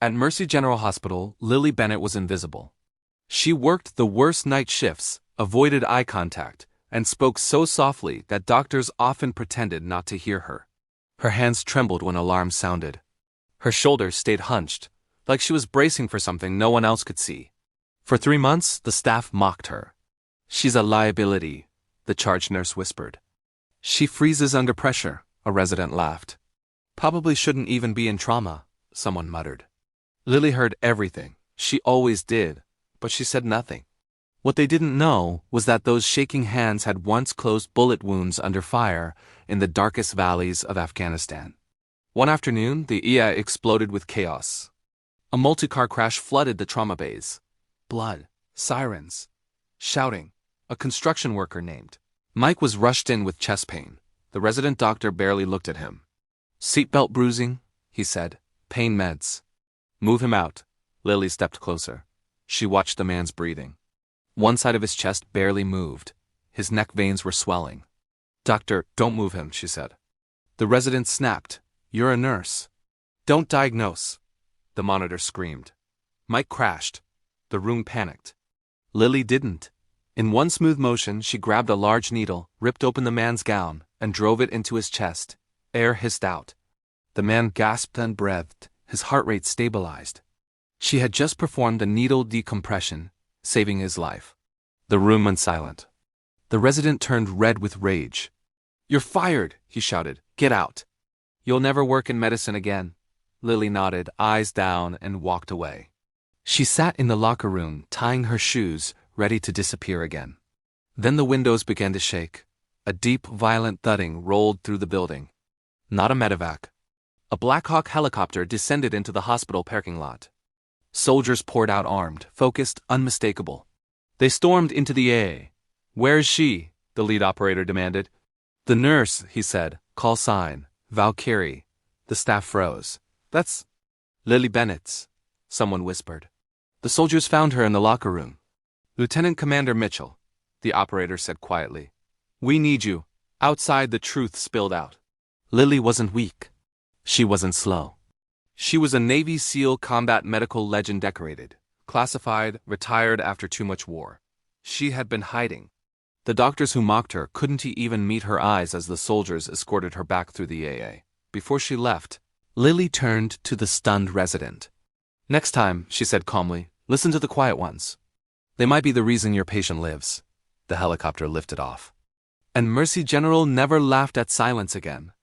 At Mercy General Hospital, Lily Bennett was invisible. She worked the worst night shifts, avoided eye contact, and spoke so softly that doctors often pretended not to hear her. Her hands trembled when alarms sounded. Her shoulders stayed hunched, like she was bracing for something no one else could see. For 3 months, the staff mocked her. "She's a liability," the charge nurse whispered. "She freezes under pressure," a resident laughed. "Probably shouldn't even be in trauma," someone muttered. Lily heard everything. She always did, but she said nothing. What they didn't know was that those shaking hands had once closed bullet wounds under fire in the darkest valleys of Afghanistan. One afternoon, the EA exploded with chaos. A multi-car crash flooded the trauma bays. Blood, sirens, shouting. A construction worker named Mike was rushed in with chest pain. The resident doctor barely looked at him. "Seatbelt bruising," he said. "Pain meds." "Move him out." Lily stepped closer. She watched the man's breathing. One side of his chest barely moved. His neck veins were swelling. "Doctor, don't move him," she said. The resident snapped. "You're a nurse." "Don't diagnose," the monitor screamed. Mike crashed. The room panicked. Lily didn't. In one smooth motion, she grabbed a large needle, ripped open the man's gown, and drove it into his chest. Air hissed out. The man gasped and breathed. His heart rate stabilized. She had just performed a needle decompression, saving his life. The room went silent. The resident turned red with rage. "You're fired," he shouted. "Get out." "You'll never work in medicine again." Lily nodded, eyes down, and walked away. She sat in the locker room, tying her shoes, ready to disappear again. Then the windows began to shake. A deep, violent thudding rolled through the building. Not a medevac. A Blackhawk helicopter descended into the hospital parking lot. Soldiers poured out armed, focused, unmistakable. They stormed into the AA. "Where is she?" the lead operator demanded. "The nurse," he said. "Call sign. Valkyrie." The staff froze. "That's Lily Bennett's," someone whispered. "The soldiers found her in the locker room." "Lieutenant Commander Mitchell," the operator said quietly. "We need you." Outside, the truth spilled out. Lily wasn't weak. She wasn't slow. She was a Navy SEAL combat medical legend, decorated, classified, retired after too much war. She had been hiding. The doctors who mocked her couldn't even meet her eyes as the soldiers escorted her back through the AA. Before she left, Lily turned to the stunned resident. "Next time," she said calmly, "listen to the quiet ones. They might be the reason your patient lives." The helicopter lifted off. And Mercy General never laughed at silence again.